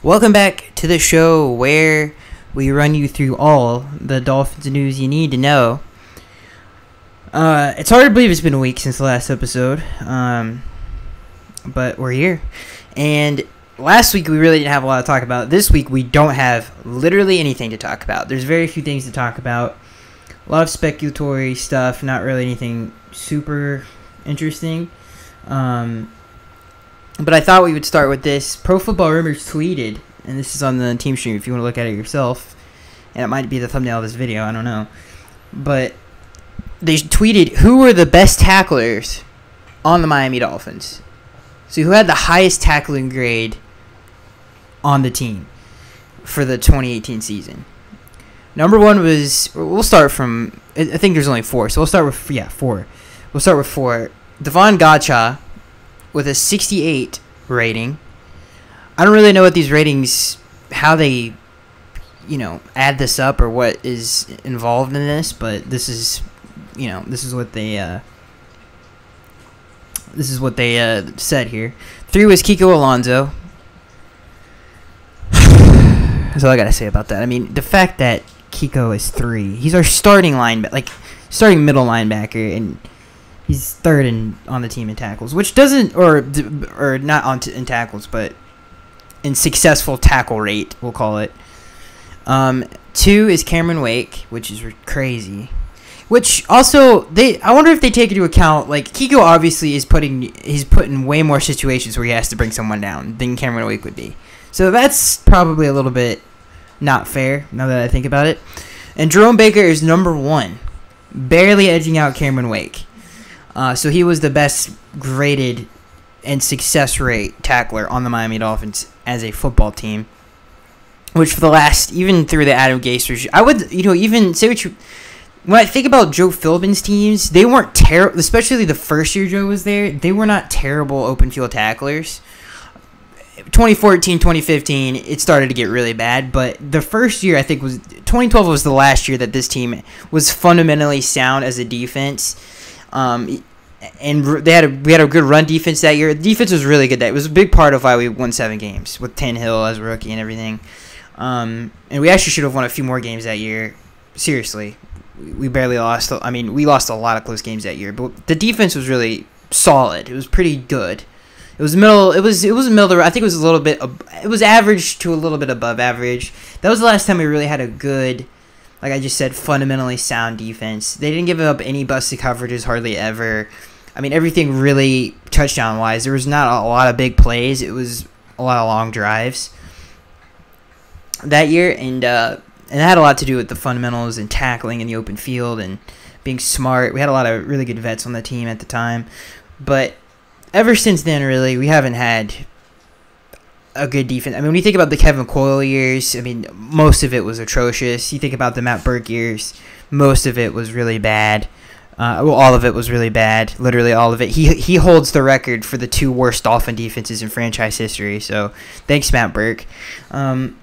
Welcome back to the show where we run you through all the Dolphins news you need to know. It's hard to believe it's been a week since the last episode, but we're here. And last week we really didn't have a lot to talk about. This week we don't have literally anything to talk about. There's very few things to talk about. A lot of speculatory stuff, not really anything super interesting. But I thought we would start with this. Pro Football Rumors tweeted, and this is on the team stream if you want to look at it yourself, and it might be the thumbnail of this video, I don't know. But they tweeted who were the best tacklers on the Miami Dolphins. So who had the highest tackling grade on the team for the 2018 season. Number one was, we'll start from, I think there's only four, so we'll start with, four. We'll start with four. Devon Gotcha with a 68 rating. I don't really know what these ratings, how they, add this up or what is involved in this, but this is, this is what they said here. 3 was Kiko Alonso. That's all I gotta say about that. I mean, the fact that Kiko is 3, he's our starting starting middle linebacker, and he's third on the team in tackles, which doesn't, or not in tackles, but in successful tackle rate, we'll call it. 2 is Cameron Wake, which is crazy. Which also, I wonder if they take into account, Kiko obviously he's put in way more situations where he has to bring someone down than Cameron Wake would be. So that's probably a little bit not fair, now that I think about it. And Jerome Baker is number 1, barely edging out Cameron Wake. So he was the best graded and success rate tackler on the Miami Dolphins as a football team. Which for the last, even through the Adam Gase regime, I would, even say when I think about Joe Philbin's teams, they weren't terrible, especially the first year Joe was there, they were not terrible open field tacklers. 2014, 2015, it started to get really bad, but the first year, I think, 2012 was the last year that this team was fundamentally sound as a defense. And we had a good run defense that year. The defense was really good. It was a big part of why we won 7 games with Tannehill as a rookie and everything. And we actually should have won a few more games that year. Seriously, we barely lost. I mean, we lost a lot of close games that year, but the defense was really solid. It was pretty good. It was middle. It was middle. I think it was a little bit. It was average to a little bit above average. That was the last time we really had a good, like I just said, fundamentally sound defense. They didn't give up any busted coverages hardly ever. I mean, everything really touchdown-wise. There was not a lot of big plays. It was a lot of long drives that year, and it had a lot to do with the fundamentals and tackling in the open field and being smart. We had a lot of really good vets on the team at the time, but ever since then, really, we haven't had a good defense. I mean, when you think about the Kevin Coyle years, I mean, most of it was atrocious. You think about the Matt Burke years, most of it was really bad. All of it was really bad. Literally all of it. He holds the record for the 2 worst Dolphin defenses in franchise history. So thanks, Matt Burke. The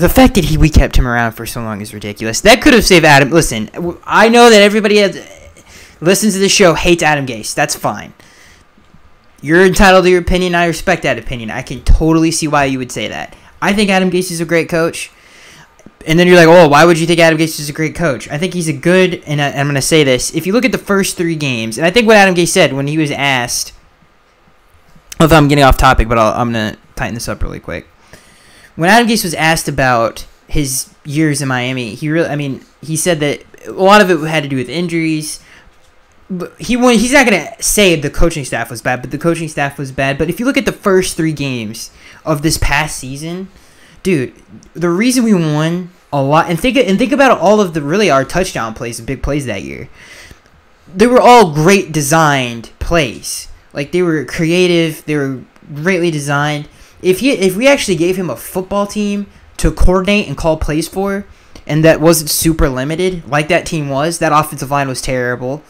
fact that we kept him around for so long is ridiculous. That could have saved Adam. Listen, I know that everybody listens to the show hates Adam Gase. That's fine. You're entitled to your opinion. I respect that opinion. I can totally see why you would say that. I think Adam Gase is a great coach. And then you're like, oh, why would you think Adam Gase is a great coach? I think he's a good, and I'm going to say this. If you look at the first 3 games, and I think what Adam Gase said when he was asked, if I'm getting off topic, but I'm going to tighten this up really quick. When Adam Gase was asked about his years in Miami, he said that a lot of it had to do with injuries. But he's not going to say the coaching staff was bad, but the coaching staff was bad. But if you look at the first 3 games of this past season, dude, the reason we won a lot, and think about all of our touchdown plays and big plays that year. They were all great designed plays. They were creative, they were greatly designed. If we actually gave him a football team to coordinate and call plays for, and that wasn't super limited like that team was, that offensive line was terrible.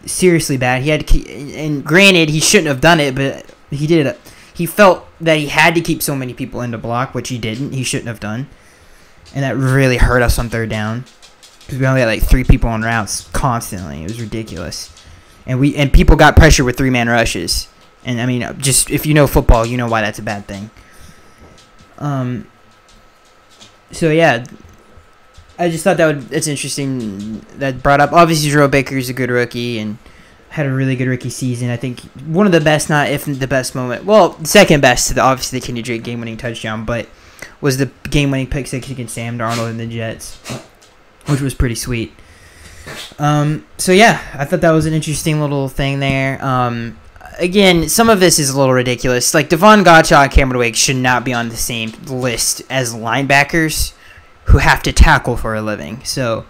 Seriously bad. He had to and granted, he shouldn't have done it, but he did it. He felt that he had to keep so many people in the block, which he didn't. He shouldn't have done. And that really hurt us on 3rd down. Because we only had 3 people on routes constantly. It was ridiculous. And people got pressure with 3-man rushes. And I mean, just if you know football, you know why that's a bad thing. So yeah, I just thought it's interesting that brought up. Obviously, Jerome Baker is a good rookie and had a really good rookie season. I think one of the best, not if the best moment. Well, second best to obviously the Kenny Drake game-winning touchdown, but was the game-winning pick six against Sam Darnold and the Jets, which was pretty sweet. So yeah, I thought that was an interesting little thing there. Again, some of this is a little ridiculous. Like, Devon Gottschall and Cameron Wake should not be on the same list as linebackers who have to tackle for a living. So,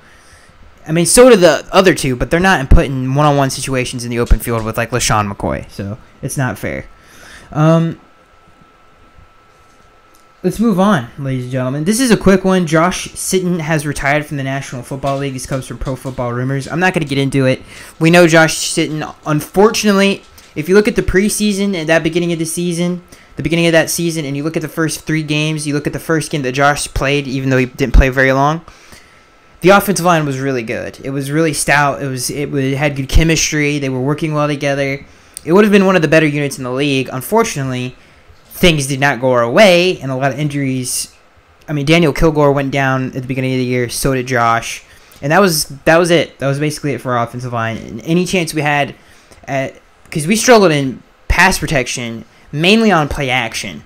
I mean, so do the other two, but they're not put in one-on-one situations in the open field with, like, LaShawn McCoy. So, it's not fair. Let's move on, ladies and gentlemen. This is a quick one. Josh Sitton has retired from the National Football League. This comes from Pro Football Rumors. I'm not going to get into it. We know Josh Sitton, unfortunately, if you look at the preseason and that beginning of the season, and you look at the first 3 games, you look at the first game that Josh played, even though he didn't play very long, the offensive line was really good. It was really stout. It had good chemistry. They were working well together. It would have been one of the better units in the league. Unfortunately, things did not go our way, and a lot of injuries. I mean, Daniel Kilgore went down at the beginning of the year. So did Josh, and that was it. That was basically it for our offensive line. And any chance we had because we struggled in pass protection, mainly on play action,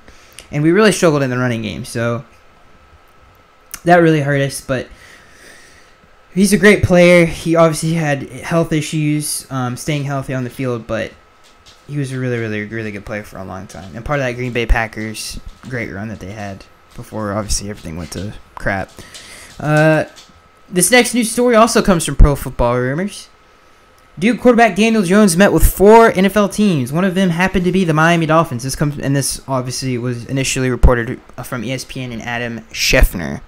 and we really struggled in the running game. So that really hurt us, but he's a great player. He obviously had health issues, staying healthy on the field, but he was a really, really, really good player for a long time. And part of that Green Bay Packers great run that they had before, obviously, everything went to crap. This next news story also comes from Pro Football Rumors. Duke quarterback Daniel Jones met with 4 NFL teams. One of them happened to be the Miami Dolphins. This obviously was initially reported from ESPN and Adam Schefter.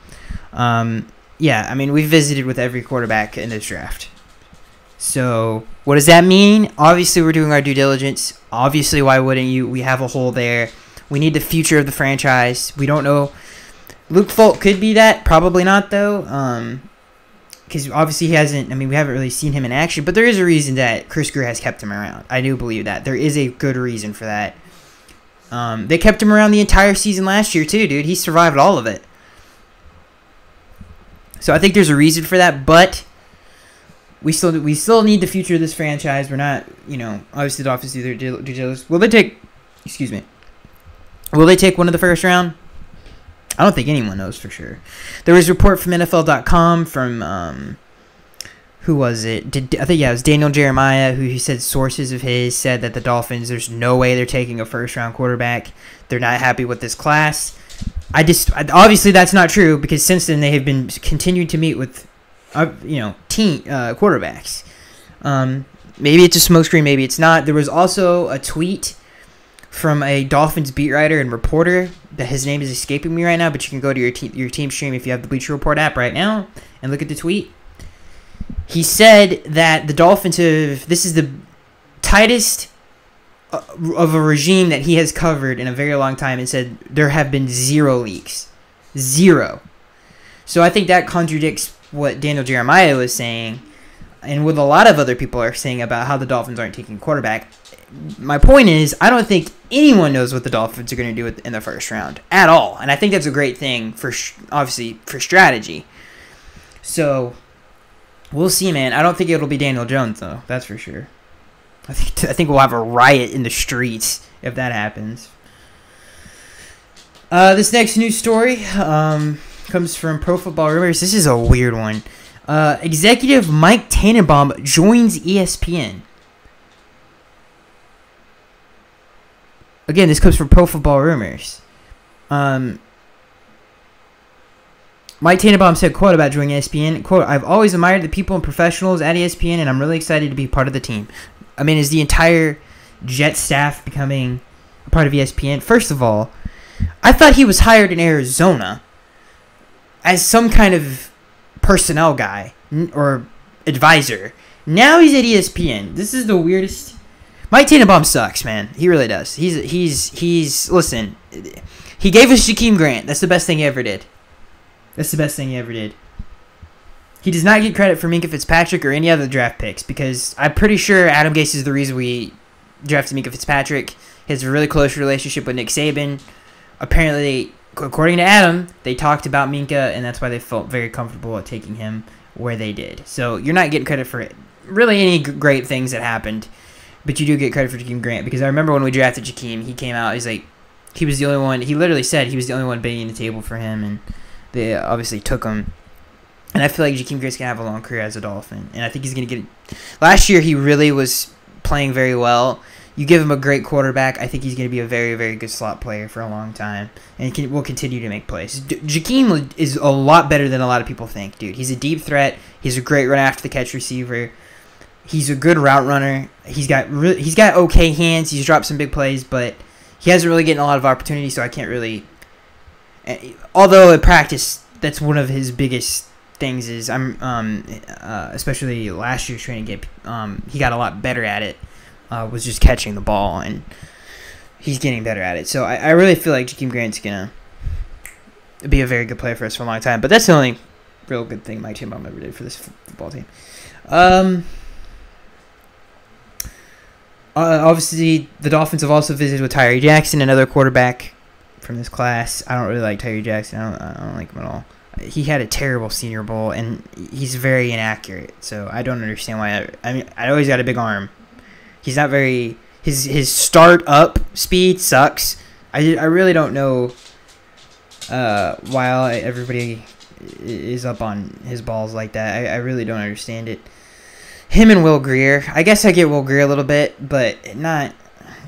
Yeah, I mean, we've visited with every quarterback in this draft. So, what does that mean? Obviously, we're doing our due diligence. Obviously, why wouldn't you? We have a hole there. We need the future of the franchise. We don't know. Luke Falk could be that. Probably not, though. Because obviously he hasn't, I mean, we haven't really seen him in action, but there is a reason that Chris Greer has kept him around. I do believe that. There is a good reason for that. They kept him around the entire season last year, too, dude. He survived all of it. So I think there's a reason for that, but we still need the future of this franchise. We're not, obviously the Dolphins do their due diligence. Will they take one in the first round? I don't think anyone knows for sure. There was a report from NFL.com from, who was it? I think it was Daniel Jeremiah, who he said sources of his said that the Dolphins, there's no way they're taking a first-round quarterback. They're not happy with this class. Obviously that's not true, because since then they have been continuing to meet with, quarterbacks. Maybe it's a smokescreen, maybe it's not. There was also a tweet from a Dolphins beat writer and reporter that his name is escaping me right now, but you can go to your team stream if you have the Bleacher Report app right now and look at the tweet. He said that the Dolphins this is the tightest of a regime that he has covered in a very long time, and said there have been 0 leaks. 0. So I think that contradicts what Daniel Jeremiah was saying and what a lot of other people are saying about how the Dolphins aren't taking quarterback. My point is, I don't think anyone knows what the Dolphins are going to do in the first round at all. And I think that's a great thing, obviously, for strategy. So, we'll see, man. I don't think it'll be Daniel Jones, though. That's for sure. I think we'll have a riot in the streets if that happens. This next news story comes from Pro Football Rumors. This is a weird one. Executive Mike Tannenbaum joins ESPN. Again, this comes from Pro Football Rumors. Mike Tannenbaum said, quote, about joining ESPN, quote, I've always admired the people and professionals at ESPN, and I'm really excited to be part of the team. I mean, is the entire Jet staff becoming a part of ESPN? First of all, I thought he was hired in Arizona as some kind of personnel guy or advisor. Now he's at ESPN. This is the weirdest. Mike Tannenbaum sucks, man. He really does. He's listen, he gave us Jakeem Grant. That's the best thing he ever did. He does not get credit for Minkah Fitzpatrick or any other draft picks, because I'm pretty sure Adam Gase is the reason we drafted Minkah Fitzpatrick. He has a really close relationship with Nick Saban. Apparently, according to Adam, they talked about Minka, and that's why they felt very comfortable at taking him where they did. So you're not getting credit for really any great things that happened, but you do get credit for Jakeem Grant, because I remember when we drafted Jakeem, he came out, he's like, he was the only one, he literally said he was the only one banging the table for him, and they obviously took him. And I feel like Jakeem Grant's going to have a long career as a Dolphin, and I think he's going to get it. Last year, he really was playing very well. You give him a great quarterback, I think he's going to be a very, very good slot player for a long time, and will continue to make plays. Jakeem is a lot better than a lot of people think, dude. He's a deep threat. He's a great run after the catch receiver. He's a good route runner. He's got okay hands. He's dropped some big plays, but he hasn't really gotten a lot of opportunity, so I can't really. Although in practice, that's one of his biggest things. Is especially last year's training camp, he got a lot better at it. Was just catching the ball, and he's getting better at it. So I really feel like Jakeem Grant's gonna be a very good player for us for a long time. But that's the only real good thing Mike Tannenbaum ever did for this football team. Obviously, the Dolphins have also visited with Tyree Jackson, another quarterback from this class. I don't really like Tyree Jackson. I don't like him at all. He had a terrible Senior Bowl, and he's very inaccurate. So I don't understand why. I know he's got a big arm. He's not very. His start up speed sucks. I really don't know why everybody is up on his balls like that. I really don't understand it. Him and Will Grier. I guess I get Will Grier a little bit, but not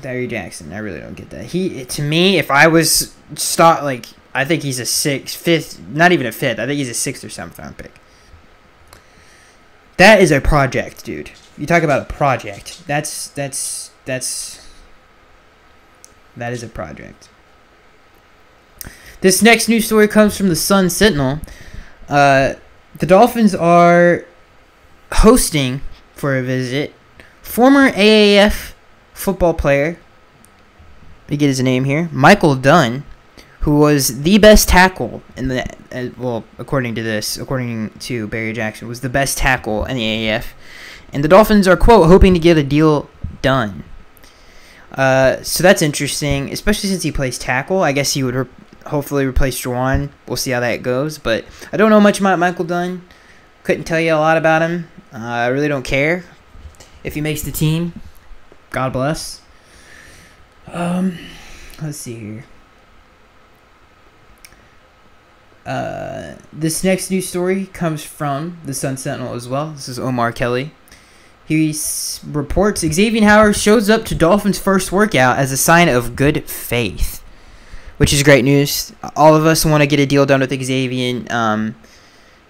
Tyree Jackson. I really don't get that. To me, if I was I think he's a fifth, not even a fifth. I think he's a 6th or 7th round pick. That is a project, dude. You talk about a project. That is a project. This next news story comes from the Sun Sentinel. The Dolphins are hosting for a visit former AAF football player. Let me get his name here. Michael Dunn, who was the best tackle in the according to Barry Jackson, was the best tackle in the AAF. And the Dolphins are, quote, hoping to get a deal done. So that's interesting, especially since he plays tackle. I guess he would hopefully replace Juwan. We'll see how that goes. But I don't know much about Michael Dunn. Couldn't tell you a lot about him. I really don't care. If he makes the team, God bless. Let's see here. This next news story comes from the Sun Sentinel as well. This is Omar Kelly. He reports Xavier Howard shows up to Dolphins' first workout as a sign of good faith, which is great news. All of us want to get a deal done with Xavier.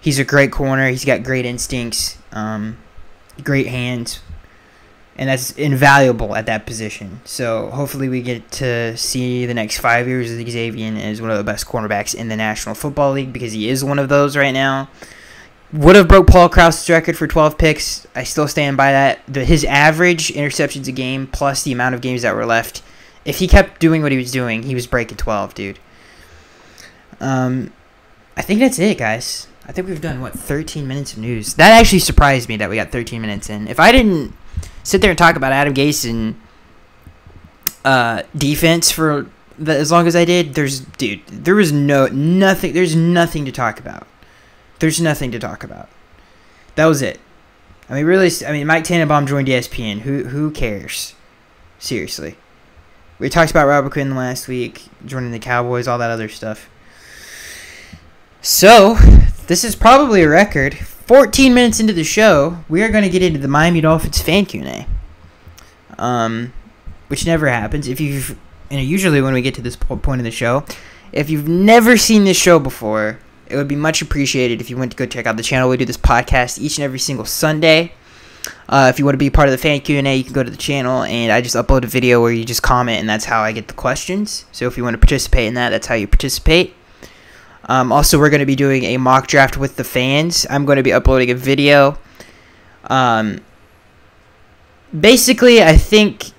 He's a great corner. He's got great instincts, great hands, and that's invaluable at that position. So hopefully we get to see the next 5 years of Xavier as one of the best cornerbacks in the National Football League, because he is one of those right now. Would have broke Paul Krause's record for 12 picks. I still stand by that. His average interceptions a game plus the amount of games that were left, if he kept doing what he was doing, he was breaking 12, dude. I think that's it, guys. I think we've done, 13 minutes of news. That actually surprised me that we got 13 minutes in. If I didn't sit there and talk about Adam Gase and defense for as long as I did, there's nothing to talk about. There's nothing to talk about. That was it. Mike Tannenbaum joined ESPN. Who cares? Seriously. We talked about Robert Quinn last week, joining the Cowboys, all that other stuff. So, this is probably a record. 14 minutes into the show, we are going to get into the Miami Dolphins fan Q&A. Which never happens. Usually when we get to this point in the show, if you've never seen this show before, it would be much appreciated if you went to go check out the channel. We do this podcast each and every single Sunday. If you want to be part of the fan Q&A, you can go to the channel, and I just upload a video where you just comment, and that's how I get the questions. So if you want to participate in that, that's how you participate. Also, we're going to be doing a mock draft with the fans. I'm going to be uploading a video. Basically, I think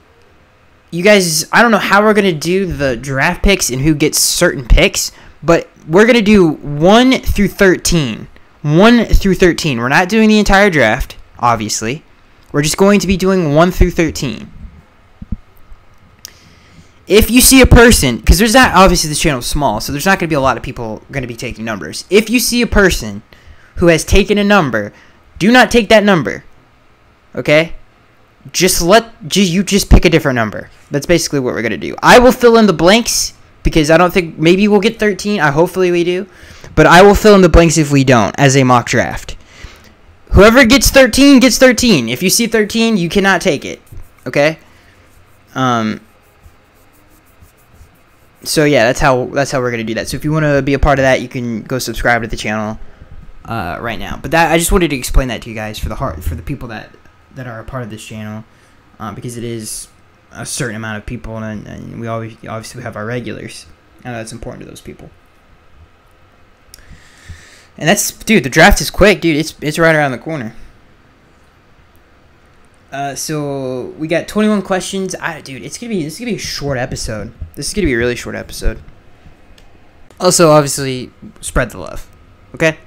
you guys, I don't know how we're going to do the draft picks and who gets certain picks, but we're going to do 1 through 13. 1 through 13. We're not doing the entire draft, obviously. We're just going to be doing 1 through 13. if you see a person, because there's not, obviously this channel is small, so there's not going to be a lot of people going to be taking numbers. If you see a person who has taken a number, do not take that number. Okay? You just pick a different number. That's basically what we're going to do. I will fill in the blanks, because I don't think, maybe we'll get 13. Hopefully we do. But I will fill in the blanks if we don't, as a mock draft. Whoever gets 13 gets 13. If you see 13, you cannot take it. Okay? So yeah, that's how we're gonna do that. So if you want to be a part of that, you can go subscribe to the channel right now. But that, I just wanted to explain that to you guys for the people that are a part of this channel, because it is a certain amount of people, and we obviously have our regulars, and that's important to those people. And that's, dude, the draft is quick, dude. It's right around the corner. So we got 21 questions. Dude, this is gonna be a short episode. This is gonna be a really short episode. Also, obviously, spread the love. Okay,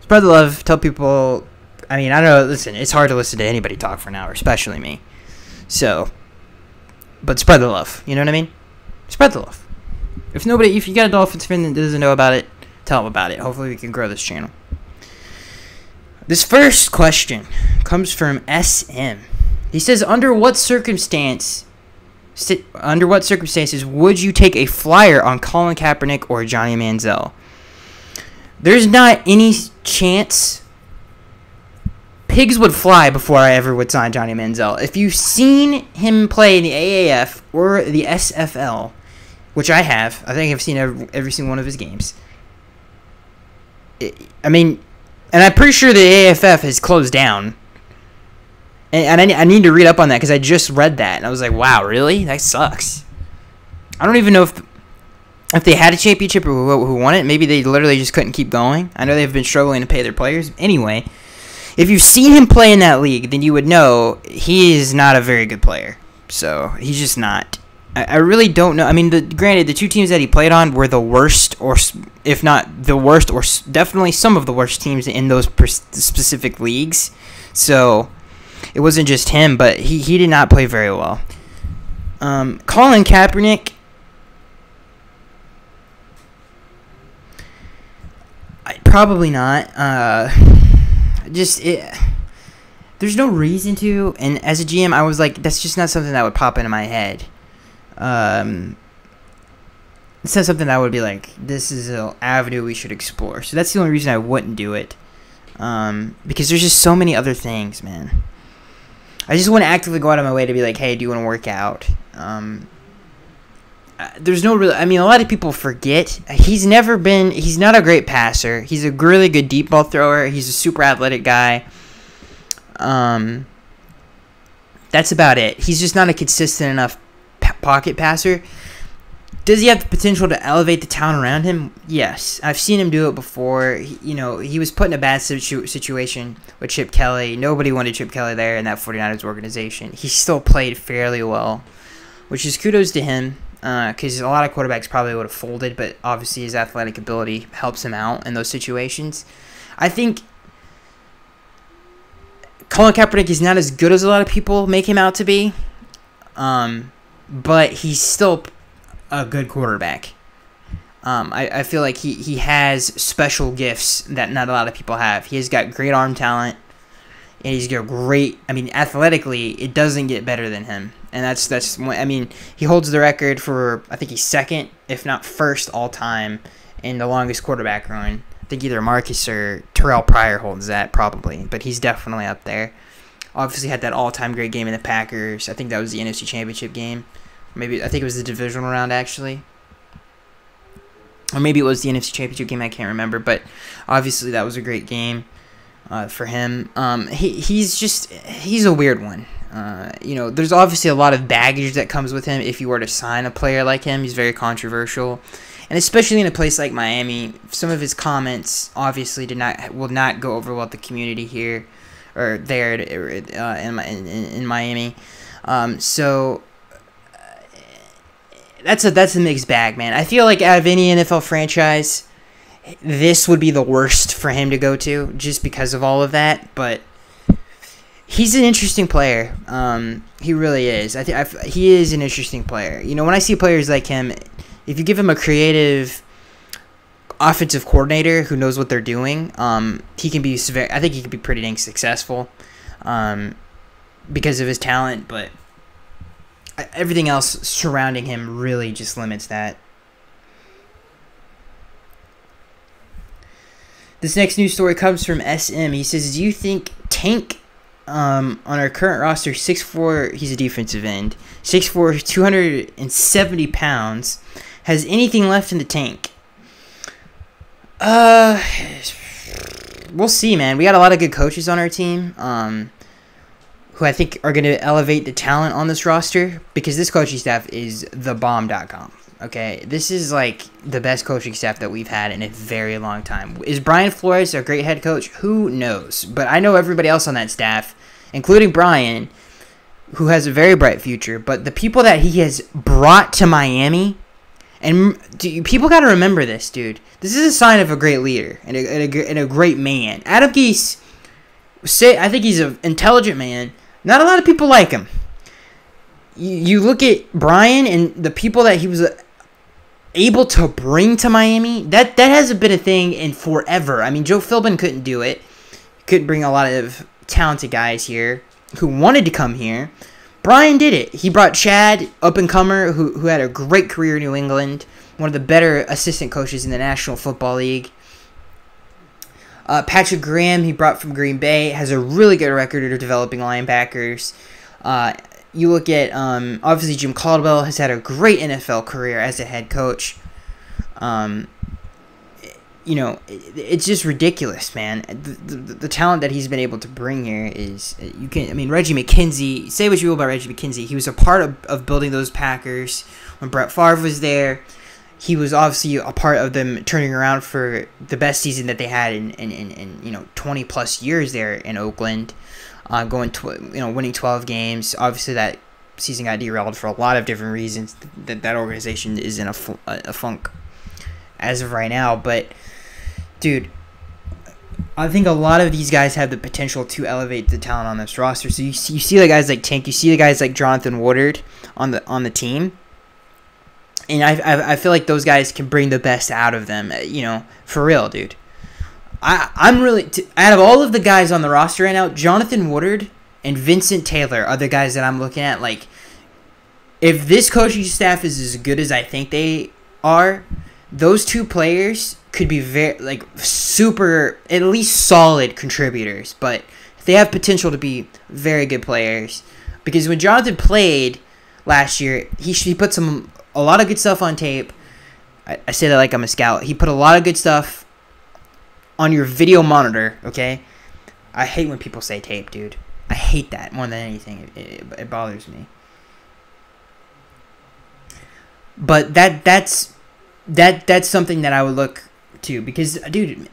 spread the love. Tell people. I mean, I don't know. Listen, it's hard to listen to anybody talk for an hour, especially me. So, but spread the love. You know what I mean? Spread the love. If you got a Dolphins fan that doesn't know about it, tell them about it. Hopefully, we can grow this channel. This first question comes from SM. He says, under what circumstances would you take a flyer on Colin Kaepernick or Johnny Manziel? There's not any chance. Pigs would fly before I ever would sign Johnny Manziel. If you've seen him play in the AAF or the SFL, which I have, I think I've seen every single one of his games. I mean, and I'm pretty sure the AAF has closed down. And I need to read up on that, because I just read that, and I was like, wow, really? That sucks. I don't even know if they had a championship or who won it. Maybe they literally just couldn't keep going. I know they've been struggling to pay their players. Anyway, if you've seen him play in that league, then you would know he is not a very good player. So, he's just not. I really don't know. I mean, granted, the two teams that he played on were the worst, or if not the worst, or definitely some of the worst teams in those specific leagues. So, it wasn't just him, but he did not play very well. Colin Kaepernick, probably not. There's no reason to. And as a GM, I was like, that's just not something that would pop into my head. It's not something that I would be like, this is an avenue we should explore. So that's the only reason I wouldn't do it. Because there's just so many other things, man. I just want to actively go out of my way to be like, hey, do you want to work out? There's no real. I mean, a lot of people forget. He's not a great passer. He's a really good deep ball thrower. He's a super athletic guy. That's about it. He's just not a consistent enough pocket passer. Does he have the potential to elevate the talent around him? Yes. I've seen him do it before. He was put in a bad situation with Chip Kelly. Nobody wanted Chip Kelly there in that 49ers organization. He still played fairly well, which is kudos to him, because a lot of quarterbacks probably would have folded, but obviously his athletic ability helps him out in those situations. I think Colin Kaepernick is not as good as a lot of people make him out to be, but he's still a good quarterback. I feel like he has special gifts that not a lot of people have. He has got great arm talent, and he's got great. I mean, athletically, it doesn't get better than him, and that's. I mean, he holds the record for, I think he's second, if not first, all time in the longest quarterback run. I think either Marcus or Terrell Pryor holds that probably, but he's definitely up there. Obviously, had that all-time great game in the Packers. I think that was the NFC Championship game. Maybe I think it was the divisional round, actually. Or maybe it was the NFC Championship game, I can't remember. But obviously that was a great game for him. He's a weird one. There's obviously a lot of baggage that comes with him if you were to sign a player like him. He's very controversial. And especially in a place like Miami, some of his comments obviously will not go over well with the community here or there in Miami. So that's a mixed bag, man. I feel like out of any NFL franchise, this would be the worst for him to go to, just because of all of that. But He's an interesting player. He really is. He is an interesting player. You know, when I see players like him, if you give him a creative offensive coordinator who knows what they're doing, he can be. I think he could be pretty dang successful, because of his talent. But everything else surrounding him really just limits that. This next news story comes from SM. He says, "Do you think Tank?" On our current roster, 6'4", he's a defensive end, 6'4", 270 pounds, has anything left in the tank? We'll see, man. We got a lot of good coaches on our team, who I think are going to elevate the talent on this roster, because this coaching staff is thebomb.com. Okay, this is like the best coaching staff that we've had in a very long time. Is Brian Flores a great head coach? Who knows? But I know everybody else on that staff, including Brian, who has a very bright future. But the people that he has brought to Miami, and people got to remember this, dude. This is a sign of a great leader and a great man. Adam Gase, I think he's an intelligent man. Not a lot of people like him. You look at Brian and the people that he was able to bring to Miami, that hasn't been a thing in forever. I mean, Joe Philbin couldn't do it. Couldn't bring a lot of talented guys here who wanted to come here. Brian did it. He brought Chad, up-and-comer, who had a great career in New England, one of the better assistant coaches in the National Football League. Patrick Graham, he brought from Green Bay, has a really good record of developing linebackers. You look at, obviously, Jim Caldwell has had a great NFL career as a head coach. You know, it's just ridiculous, man. The talent that he's been able to bring here is, Reggie McKenzie, say what you will about Reggie McKenzie, he was a part of building those Packers when Brett Favre was there. He was obviously a part of them turning around for the best season that they had in 20+ years there in Oakland. Winning 12 games. Obviously, that season got derailed for a lot of different reasons. That organization is in a funk as of right now. But, dude, I think a lot of these guys have the potential to elevate the talent on this roster. So you see the guys like Tank. You see the guys like Jonathan Woodard on the team. And I feel like those guys can bring the best out of them. For real, dude. I'm really out of all of the guys on the roster right now, Jonathan Woodard and Vincent Taylor are the guys that I'm looking at. Like, if this coaching staff is as good as I think they are, those two players could be super, at least solid contributors. But they have potential to be very good players, because when Jonathan played last year, he put a lot of good stuff on tape. I say that like I'm a scout. He put a lot of good stuff on your video monitor, okay? I hate when people say tape, dude. I hate that more than anything. It bothers me. But that's something that I would look to, because, dude,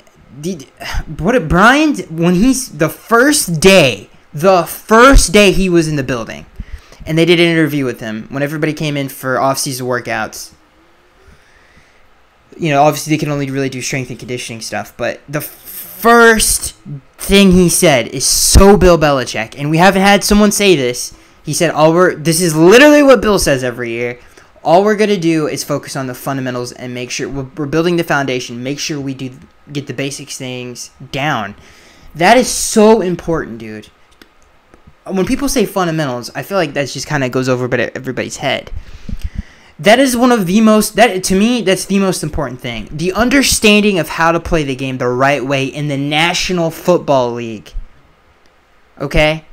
Brian, when he's the first day he was in the building, and they did an interview with him when everybody came in for off-season workouts. Obviously they can only really do strength and conditioning stuff, but the first thing he said is so Bill Belichick, and we haven't had someone say this. He said, this is literally what Bill says every year. All we're going to do is focus on the fundamentals and make sure we're building the foundation, make sure we get the basic things down. That is so important, dude. When people say fundamentals, I feel like that just kind of goes over everybody's head. That is one of the most, to me, that's the most important thing. The understanding of how to play the game the right way in the National Football League. Okay?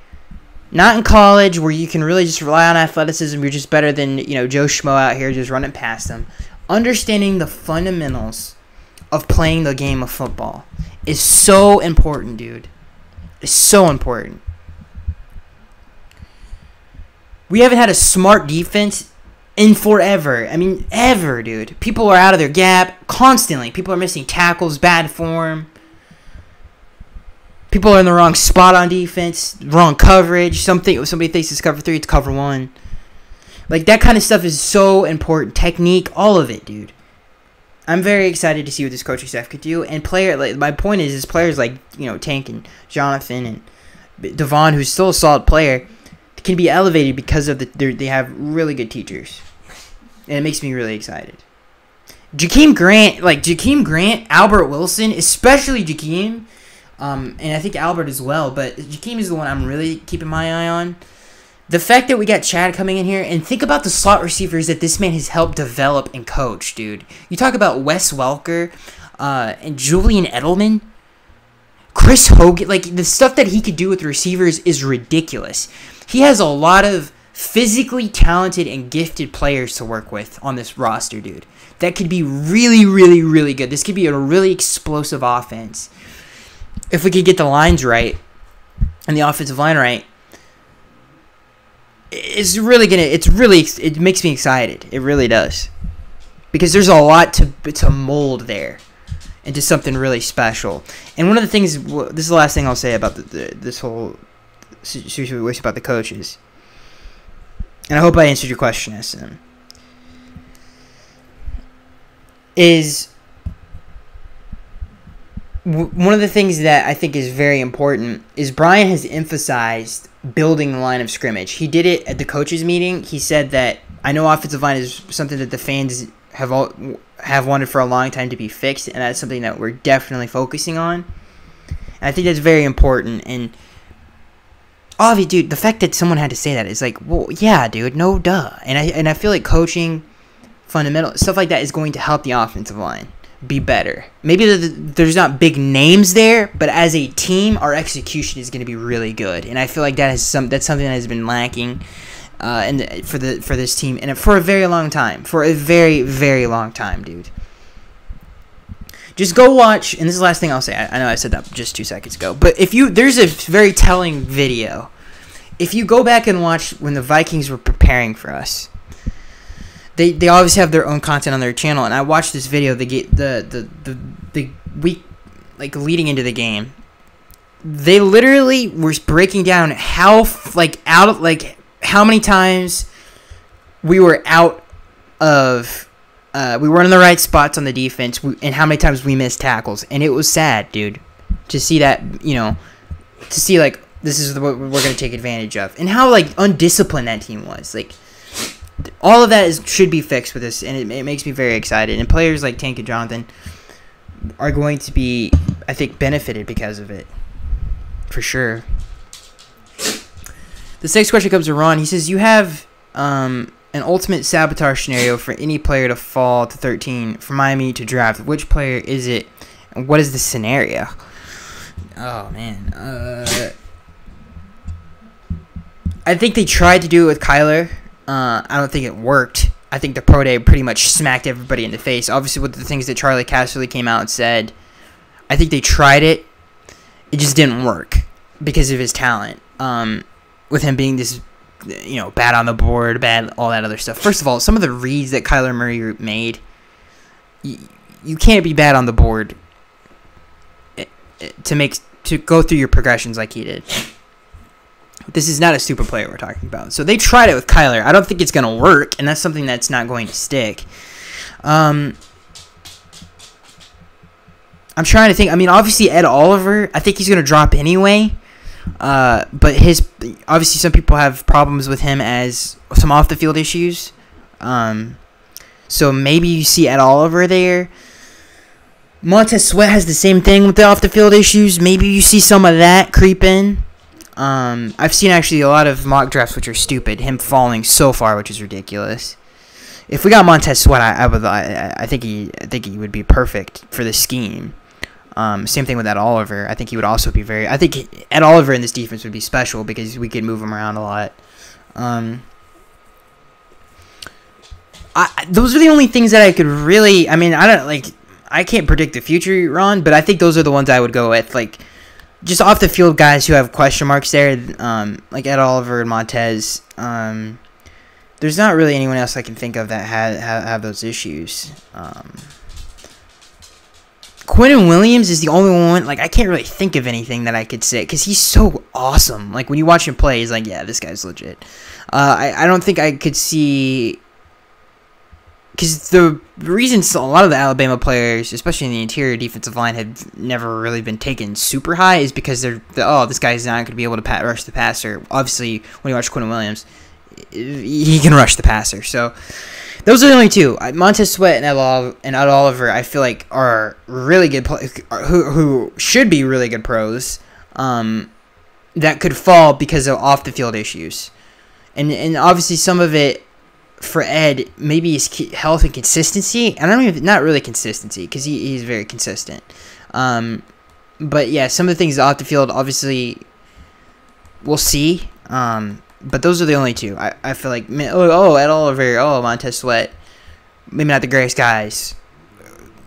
Not in college, where you can really just rely on athleticism. You're just better than, Joe Schmo out here just running past them. Understanding the fundamentals of playing the game of football is so important, dude. It's so important. We haven't had a smart defense in forever. Ever, dude. People are out of their gap constantly. People are missing tackles, bad form. People are in the wrong spot on defense, wrong coverage. Somebody thinks it's cover 3, it's cover 1. Like, that kind of stuff is so important. Technique, all of it, dude. I'm very excited to see what this coaching staff could do. And my point is players like, Tank and Jonathan and Devon, who's still a solid player, can be elevated because of they have really good teachers, and it makes me really excited. Jakeem Grant, Albert Wilson, especially Jakeem, and I think Albert as well, but Jakeem is the one I'm really keeping my eye on. The fact that we got Chad coming in here, and think about the slot receivers that this man has helped develop and coach, dude. You talk about Wes Welker and Julian Edelman, Chris Hogan, like the stuff that he could do with receivers is ridiculous. He has a lot of physically talented and gifted players to work with on this roster, dude. That could be really, really, really good. This could be a really explosive offense. If we could get the lines right and the offensive line right, it makes me excited. It really does. Because there's a lot to mold there into something really special. And one of the things, this is the last thing I'll say about this whole situation about the coaches. And I hope I answered your question, SM. One of the things that I think is very important is Brian has emphasized building the line of scrimmage. He did it at the coaches meeting. He said that I know offensive line is something that the fans have wanted for a long time to be fixed, and that's something that we're definitely focusing on. And I think that's very important. And obviously, dude, the fact that someone had to say that is like, well, yeah, dude, no duh. And I feel like coaching, fundamental stuff like that is going to help the offensive line be better. Maybe there's not big names there, but as a team, our execution is going to be really good. And I feel like that's something that has been lacking for this team and for a very long time. For a very, very long time, dude. Just go watch, and this is the last thing I'll say. I know I said that just 2 seconds ago, but there's a very telling video. If you go back and watch when the Vikings were preparing for us, they always have their own content on their channel, and I watched this video the week like leading into the game. They literally were breaking down how many times we were out of we weren't in the right spots on the defense, and how many times we missed tackles. And it was sad, dude, to see that, to see like this is what we're going to take advantage of, and how like undisciplined that team was. Like all of that should be fixed with this, and it makes me very excited. And players like Tank and Jonathan are going to be, I think, benefited because of it, for sure. This next question comes to Ron. He says, you have an ultimate sabotage scenario for any player to fall to 13 for Miami to draft. Which player is it, and what is the scenario? Oh, man. I think they tried to do it with Kyler. I don't think it worked. I think the pro day pretty much smacked everybody in the face. Obviously, with the things that Charlie Casserly came out and said, I think they tried it. It just didn't work because of his talent. With him being this, bad on the board, bad, all that other stuff. First of all, some of the reads that Kyler Murray made, you can't be bad on the board to go through your progressions like he did. This is not a super player we're talking about. So they tried it with Kyler. I don't think it's going to work, and that's something that's not going to stick. I'm trying to think. I mean, obviously Ed Oliver, I think he's going to drop anyway. But obviously some people have problems with him as some off-the-field issues. So maybe you see Ed Oliver there. Montez Sweat has the same thing with the off-the-field issues. Maybe you see some of that creep in. I've seen actually a lot of mock drafts which are stupid. Him falling so far, which is ridiculous. If we got Montez Sweat, I think he would be perfect for the scheme. Same thing with Ed Oliver. I think he would also be I think Ed Oliver in this defense would be special because we could move him around a lot. Those are the only things that I could really. I mean, I can't predict the future, Ron, but I think those are the ones I would go with. Like, just off the field guys who have question marks there, like Ed Oliver and Montez. There's not really anyone else I can think of that have those issues. Quinnen Williams is the only one. Like, I can't really think of anything that I could say because he's so awesome. Like, when you watch him play, he's like, yeah, this guy's legit. I don't think I could see because the reasons a lot of the Alabama players, especially in the interior defensive line, have never really been taken super high is because this guy's not going to be able to rush the passer. Obviously, when you watch Quentin Williams, he can rush the passer. So those are the only two. Montez Sweat and Ed Oliver, I feel like, are really good who should be really good pros that could fall because of off the field issues, and obviously some of it. For Ed, maybe his health and consistency. Not really consistency, because he's very consistent. But yeah, some of the things off the field, obviously, we'll see. But those are the only two. I feel like, Ed Oliver, Montez Sweat, maybe not the greatest guys,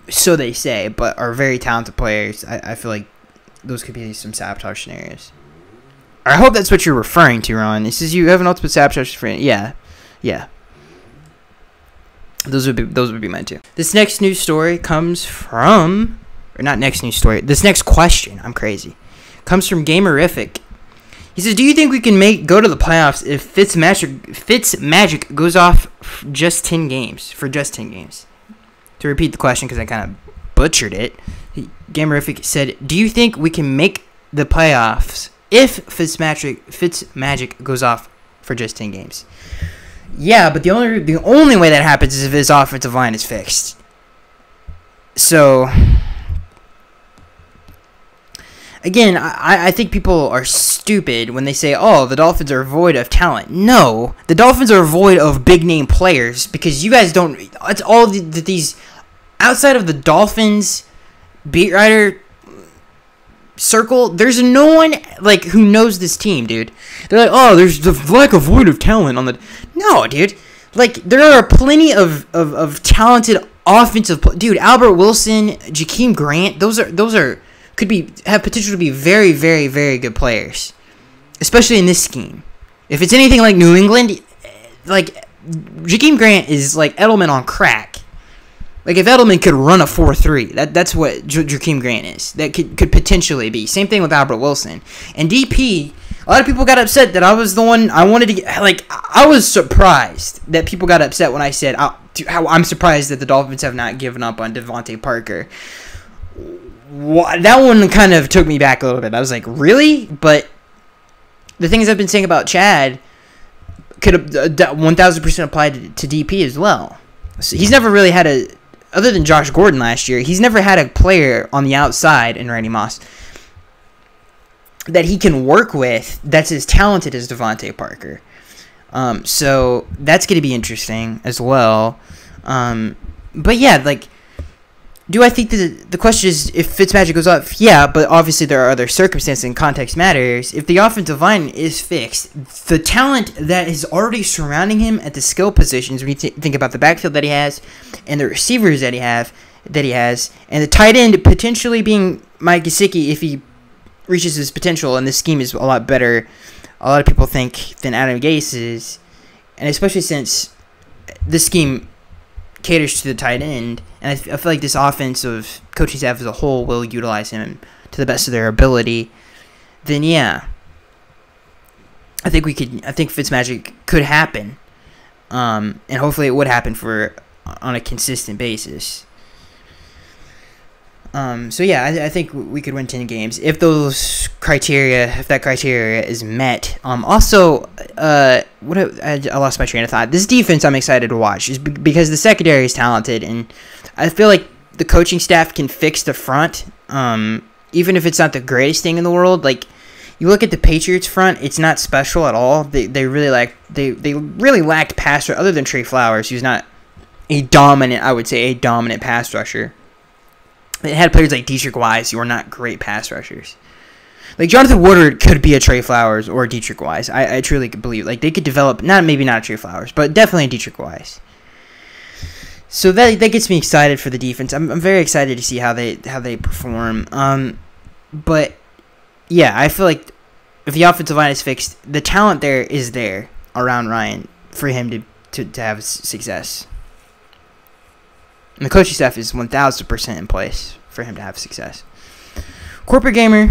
so they say, but are very talented players. I feel like those could be some sabotage scenarios. I hope that's what you're referring to, Ron. It says you have an ultimate sabotage for Yeah. Those would be mine too. This next news story comes from, or not next news story. This next question, I'm crazy, comes from Gamerific. He says, "Do you think we can go to the playoffs if Fitzmagic goes off for just 10 games?" To repeat the question, because I kind of butchered it, Gamerific said, "Do you think we can make the playoffs if Fitzmagic goes off for just 10 games?" Yeah, but the only way that happens is if his offensive line is fixed. So, again, I think people are stupid when they say, "Oh, the Dolphins are void of talent." No, the Dolphins are void of big-name players because you guys don't. It's all these outside of the Dolphins beat writer circle. There's no one who knows this team, dude. They're like, "Oh, there's the lack of void of talent on the." No, dude. There are plenty of talented offensive dude. Albert Wilson, Jakeem Grant. Those are have potential to be very, very, very good players, especially in this scheme. If it's anything like New England, Jakeem Grant is like Edelman on crack. If Edelman could run a 4.3, that's what Jakeem Grant is. That could potentially be. Same thing with Albert Wilson. And DP, a lot of people got upset that I was the one I wanted to get. I was surprised that people got upset when I said, I'm surprised that the Dolphins have not given up on Devontae Parker. That one kind of took me back a little bit. I was like, really? But the things I've been saying about Chad could have 1,000% applied to DP as well. So he's never really had other than Josh Gordon last year, he's never had a player on the outside in Randy Moss that he can work with that's as talented as Devontae Parker. So that's going to be interesting as well. But yeah, do I think that the question is if Fitzmagic goes off? Yeah, but obviously there are other circumstances and context matters. If the offensive line is fixed, the talent that is already surrounding him at the skill positions, when you think about the backfield that he has and the receivers that he has, and the tight end potentially being Mike Gesicki if he reaches his potential, and this scheme is a lot better, a lot of people think, than Adam Gase's, and especially since this scheme caters to the tight end, and I feel like this offensive coaching staff as a whole will utilize him to the best of their ability, then yeah, I think Fitzmagic could happen, and hopefully it would happen on a consistent basis. So yeah, I think we could win 10 games if that criteria is met. Also, I lost my train of thought. This defense I'm excited to watch is because the secondary is talented, and I feel like the coaching staff can fix the front, even if it's not the greatest thing in the world. You look at the Patriots front, it's not special at all. They really lacked pass rush, other than Trey Flowers, who's not a dominant pass rusher. They had players like Dietrich Wise who are not great pass rushers. Jonathan Woodard could be a Trey Flowers or a Dietrich Wise. I truly could believe. They could develop, maybe not a Trey Flowers, but definitely a Dietrich Wise. So that gets me excited for the defense. I'm very excited to see how they perform. But yeah, I feel like if the offensive line is fixed, the talent there is there around Ryan for him to have success. And the coaching staff is 1,000% in place for him to have success. Corporate Gamer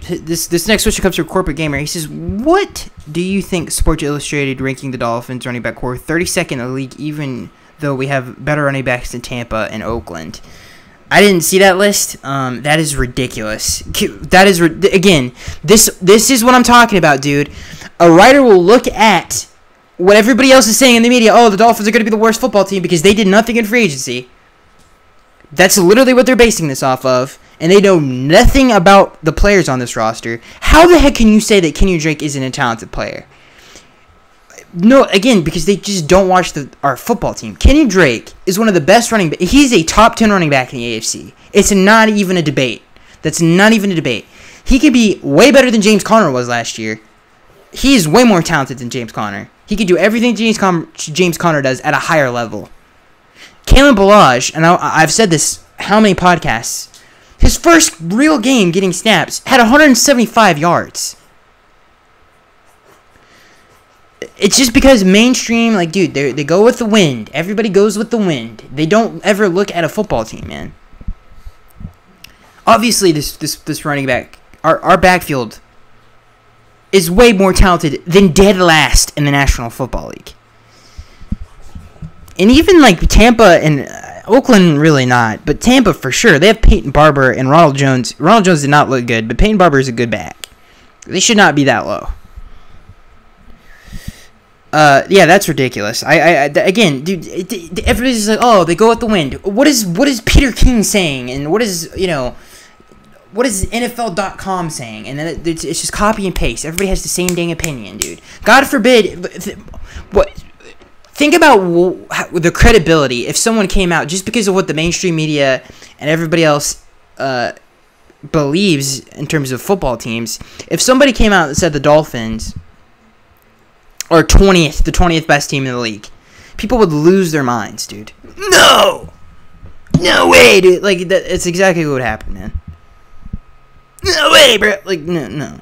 This next question comes from Corporate Gamer. He says, "What do you think Sports Illustrated ranking the Dolphins running back core 32nd in the league, even though we have better running backs than Tampa and Oakland?" I didn't see that list. That is ridiculous. That is again. This is what I'm talking about, dude. A writer will look at what everybody else is saying in the media. Oh, the Dolphins are going to be the worst football team because they did nothing in free agency. That's literally what they're basing this off of. And they know nothing about the players on this roster. How the heck can you say that Kenyon Drake isn't a talented player? No, again, because they just don't watch our football team. Kenyon Drake is one of the best running backs. He's a top 10 running back in the AFC. It's not even a debate. That's not even a debate. He could be way better than James Conner was last year. He is way more talented than James Conner. He could do everything James Conner does at a higher level. Kalen Ballage, and I've said this how many podcasts, his first real game getting snaps had 175 yards. It's just because mainstream, like, dude, they go with the wind. Everybody goes with the wind. They don't ever look at a football team, man. Obviously, this running back, our backfield is way more talented than dead last in the National Football League. And even, like, Tampa and Oakland, really not. But Tampa, for sure. They have Peyton Barber and Ronald Jones. Ronald Jones did not look good, but Peyton Barber is a good back. They should not be that low. Yeah, that's ridiculous. Again, dude, everybody's just like, oh, they go with the wind. What is Peter King saying? And what is NFL.com saying? And then it's just copy and paste. Everybody has the same dang opinion, dude. God forbid, think about the credibility if someone came out just because of what the mainstream media and everybody else believes in terms of football teams. If somebody came out and said the Dolphins are the 20th best team in the league, people would lose their minds, dude. No way, dude. Like, it's exactly what would happen, man. No way, bro. Like, no.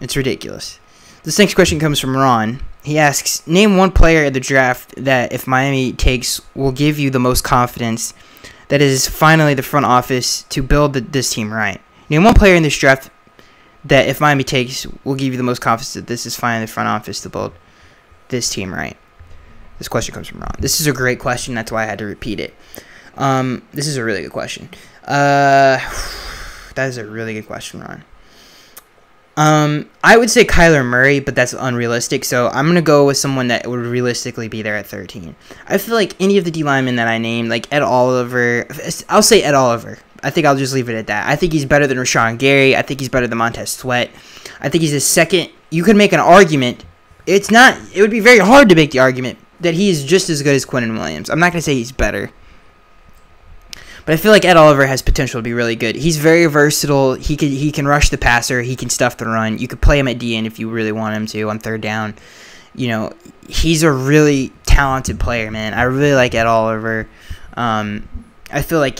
It's ridiculous. This next question comes from Ron. He asks, name one player in the draft that if Miami takes will give you the most confidence that is finally the front office to build this team right. Name one player in this draft that if Miami takes will give you the most confidence that this is finally the front office to build this team right. This question comes from Ron. This is a great question. That's why I had to repeat it. This is a really good question. That is a really good question, Ron. I would say Kyler Murray, but that's unrealistic, so I'm going to go with someone that would realistically be there at 13. I feel like any of the D linemen that I named, like Ed Oliver, I'll say Ed Oliver. I think I'll just leave it at that. I think he's better than Rashawn Gary. I think he's better than Montez Sweat. I think he's a second. You could make an argument. It would be very hard to make the argument that he is just as good as Quinnen Williams. I'm not going to say he's better. But I feel like Ed Oliver has potential to be really good. He's very versatile. He can rush the passer. He can stuff the run. You could play him at DN if you really want him to on third down. You know, he's a really talented player, man. I really like Ed Oliver. I feel like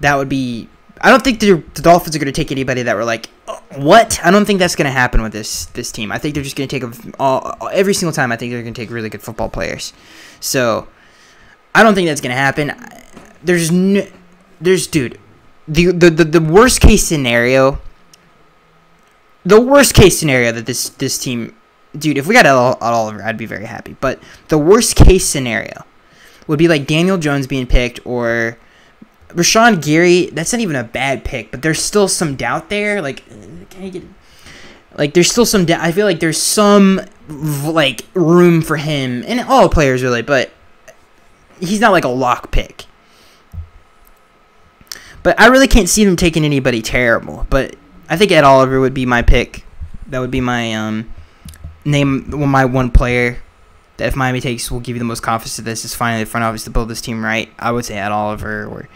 that would be... I don't think the Dolphins are going to take anybody that were like, what? I don't think that's going to happen with this team. I think they're just going to take every single time. I think they're going to take really good football players. So I don't think that's going to happen. Dude, the worst case scenario. The worst case scenario that this team, dude, if we got Ed Oliver, I'd be very happy. But the worst case scenario would be like Daniel Jones being picked or Rashawn Gary. That's not even a bad pick, but there's still some doubt there. Like, there's still some doubt. I feel like there's some like room for him and all players really, but he's not like a lock pick. But I really can't see them taking anybody terrible. But I think Ed Oliver would be my pick. That would be my my one player that if Miami takes will give you the most confidence that this is finally the front office to build this team right. I would say Ed Oliver or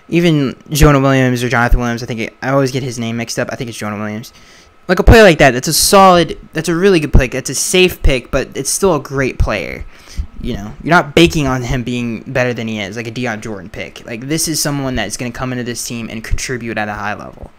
even Jonah Williams or Jonathan Williams. I always get his name mixed up. I think it's Jonah Williams. Like a player like that, that's a really good pick. That's a safe pick, but it's still a great player. You know, you're not banking on him being better than he is, like a Deion Jordan pick. Like, this is someone that's going to come into this team and contribute at a high level.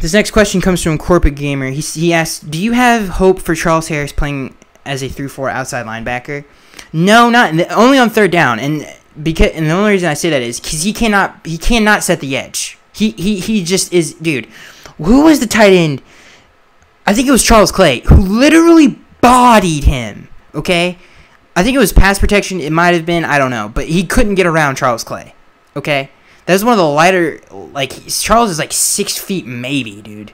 This next question comes from Corporate Gamer. He asks, do you have hope for Charles Harris playing as a 3-4 outside linebacker? No, only on third down. And and the only reason I say that is because he cannot set the edge. He just is, dude. Who was the tight end? I think it was Charles Clay, who literally bodied him. Okay, I think it was pass protection. It might have been, I don't know, but he couldn't get around Charles Clay. Okay, that's one of the lighter. Like, Charles is like 6 feet maybe, dude.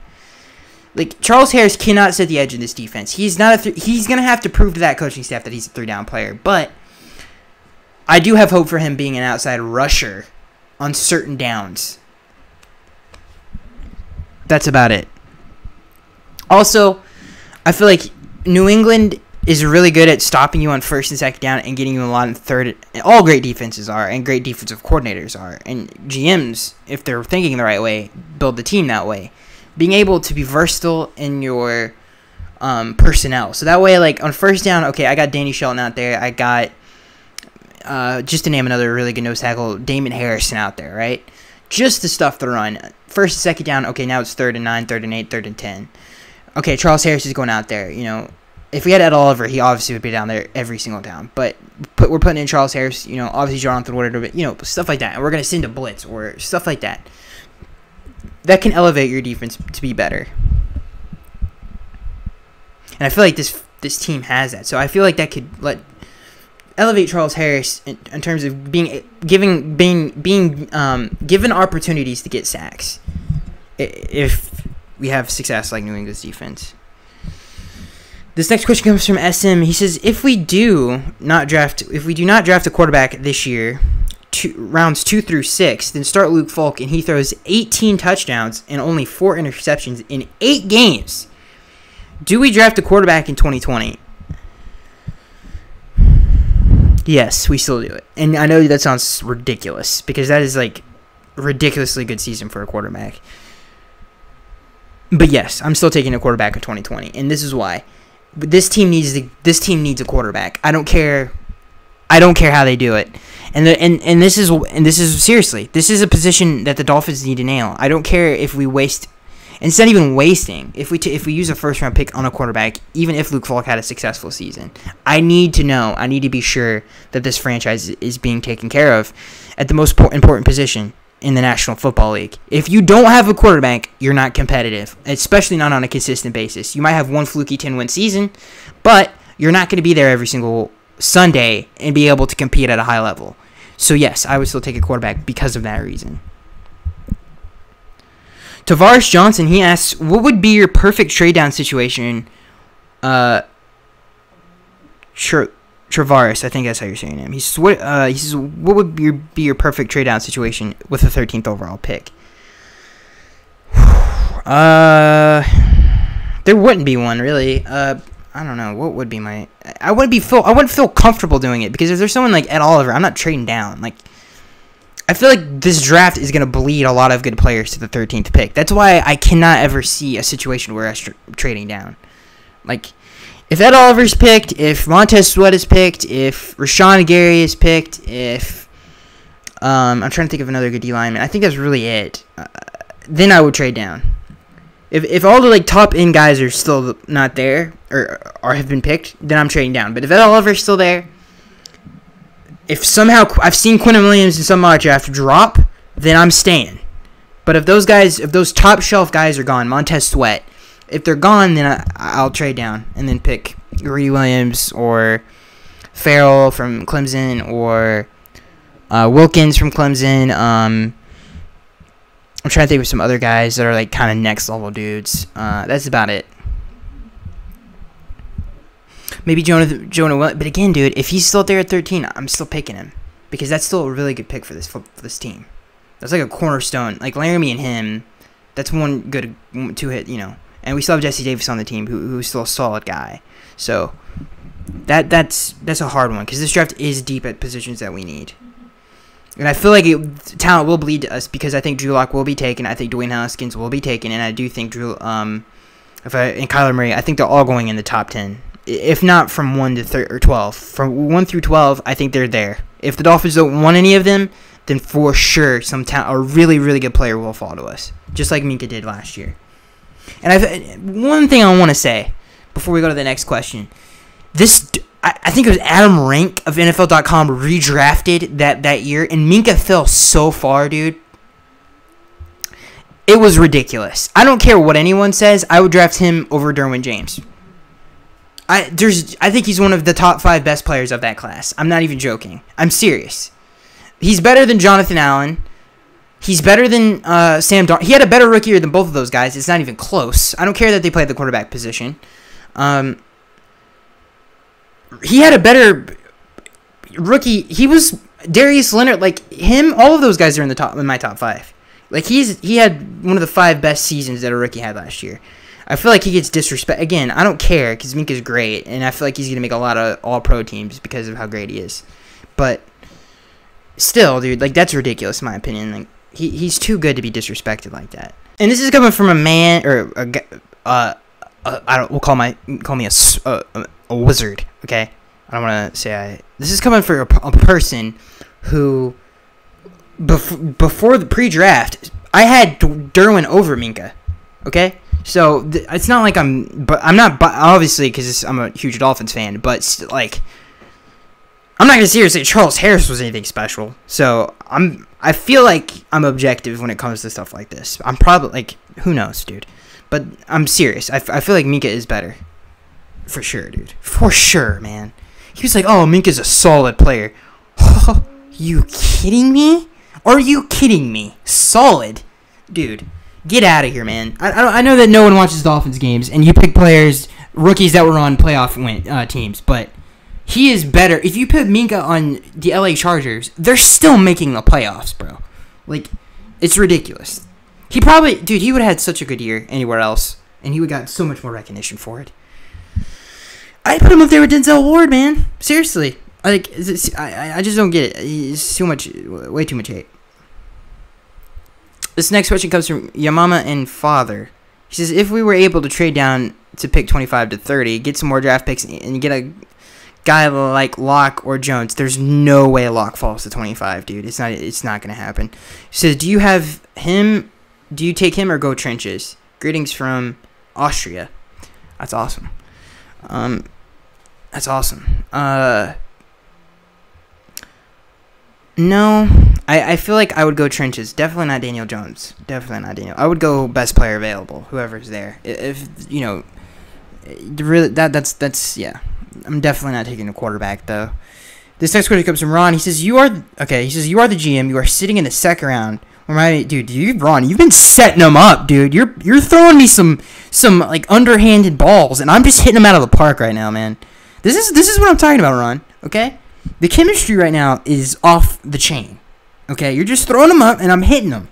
Like, Charles Harris cannot set the edge in this defense. He's not he's gonna have to prove to that coaching staff that he's a 3-down player. But I do have hope for him being an outside rusher on certain downs. That's about it. Also, I feel like New England is really good at stopping you on 1st and 2nd down and getting you a lot in 3rd. All great defenses are, and great defensive coordinators are. And GMs, if they're thinking the right way, build the team that way. Being able to be versatile in your personnel. So that way, like, on 1st down, okay, I got Danny Shelton out there. I got, just to name another really good nose tackle, Damon Harrison out there, right? Just the stuff to run. 1st and 2nd down, okay, now it's 3rd and 9, 3rd and 8, 3rd and 10. Okay, Charles Harris is going out there, you know. If we had Ed Oliver, he obviously would be down there every single down. But we're putting in Charles Harris, you know, obviously Jonathan Woodard, you know, stuff like that. And we're going to send a blitz or stuff like that. That can elevate your defense to be better. And I feel like this team has that. So I feel like that could elevate Charles Harris in terms of being given opportunities to get sacks if we have success like New England's defense. This next question comes from SM. He says, if we do not draft a quarterback this year, rounds 2 through 6, then start Luke Falk and he throws 18 touchdowns and only 4 interceptions in 8 games. Do we draft a quarterback in 2020? Yes, we still do it. And I know that sounds ridiculous because that is like a ridiculously good season for a quarterback. But yes, I'm still taking a quarterback in 2020, and this is why. This team needs a quarterback. I don't care how they do it. And this is seriously, this is a position that the Dolphins need to nail. I don't care if we waste. Instead of even wasting, if we use a 1st-round pick on a quarterback, even if Luke Falk had a successful season, I need to be sure that this franchise is being taken care of at the most important position in the National Football League. If you don't have a quarterback, you're not competitive, especially not on a consistent basis. You might have one fluky 10-win season, but you're not going to be there every single Sunday and be able to compete at a high level. So yes, I would still take a quarterback because of that reason. Tavares Johnson, he asks, what would be your perfect trade down situation? Travaris, I think that's how you're saying him. He says, what would be your perfect trade down situation with a 13th overall pick? There wouldn't be one really. I don't know. What would be my? I wouldn't feel comfortable doing it because if there's someone like Ed Oliver, I'm not trading down. Like, I feel like this draft is going to bleed a lot of good players to the 13th pick. That's why I cannot ever see a situation where I'm trading down. Like, if Ed Oliver's picked, if Montez Sweat is picked, if Rashawn Gary is picked, if I'm trying to think of another good D lineman. I think that's really it. Then I would trade down. If all the like top end guys are still not there or have been picked, then I'm trading down. But if Ed Oliver's still there, if somehow I've seen Quinnen Williams in some mock draft drop, then I'm staying. But if those top shelf guys are gone, Montez Sweat, if they're gone, then I'll trade down and then pick Greedy Williams or Farrell from Clemson or Wilkins from Clemson. I'm trying to think of some other guys that are like kind of next level dudes. That's about it. Maybe Jonah. But again, dude, if he's still there at 13, I'm still picking him because that's still a really good pick for this team. That's like a cornerstone. Like Laramie and him, that's one good 2-hit, you know. And we still have Jesse Davis on the team, who's still a solid guy. So that's a hard one because this draft is deep at positions that we need. And I feel like talent will bleed to us because I think Drew Lock will be taken. I think Dwayne Haskins will be taken, and I do think and Kyler Murray. I think they're all going in the top 10, if not from 1 to 12. From 1 through 12, I think they're there. If the Dolphins don't want any of them, then for sure a really really good player will fall to us, just like Minka did last year. And one thing I want to say before we go to the next question, this I think it was Adam Rank of NFL.com redrafted that year, and Minkah fell so far, dude. It was ridiculous. I don't care what anyone says. I would draft him over Derwin James. I think he's one of the top 5 best players of that class. I'm not even joking. I'm serious. He's better than Jonathan Allen. He's better than Sam Darnold. He had a better rookie year than both of those guys. It's not even close. I don't care that they played the quarterback position. He had a better rookie. He was Darius Leonard, like him. All of those guys are in my top 5. Like he had one of the 5 best seasons that a rookie had last year. I feel like he gets disrespect. Again, I don't care because Minkah's great, and I feel like he's gonna make a lot of All-Pro teams because of how great he is. But still, dude, like that's ridiculous in my opinion. Like he's too good to be disrespected like that. And this is coming from a man or a guy. We'll call me a wizard. Okay, I don't want to say This is coming from a person who before the pre-draft, I had Derwin over Minkah. Okay, so it's not like I'm not obviously because I'm a huge Dolphins fan, but like I'm not gonna sit here and say Charles Harris was anything special. So I feel like I'm objective when it comes to stuff like this. I'm probably like who knows, dude. But I'm serious. I feel like Minkah is better. For sure, dude. For sure, man. He was like, oh, Minka's a solid player. You kidding me? Are you kidding me? Solid? Dude, get out of here, man. I know that no one watches Dolphins games, and you pick players, rookies that were on playoff teams, but he is better. If you put Minkah on the LA Chargers, they're still making the playoffs, bro. Like, it's ridiculous. He would have had such a good year anywhere else, and he would have got so much more recognition for it. I put him up there with Denzel Ward, man. Seriously. Like, I just don't get it. It's too much, way too much hate. This next question comes from Yamama and Father. He says, if we were able to trade down to pick 25 to 30, get some more draft picks, and get a guy like Locke or Jones, there's no way Locke falls to 25, dude. It's not going to happen. He says, do you have him? Do you take him or go trenches? Greetings from Austria. That's awesome. That's awesome. No, I feel like I would go trenches. Definitely not Daniel Jones. Definitely not Daniel. I would go best player available, whoever's there. If you know, really that's yeah. I'm definitely not taking a quarterback though. This next question comes from Ron. He says you are the GM. You are sitting in the second round. Ron, you've been setting them up, dude. You're throwing me some like underhanded balls, and I'm just hitting them out of the park right now, man. This is what I'm talking about, Ron. Okay, the chemistry right now is off the chain. Okay, you're just throwing them up, and I'm hitting them.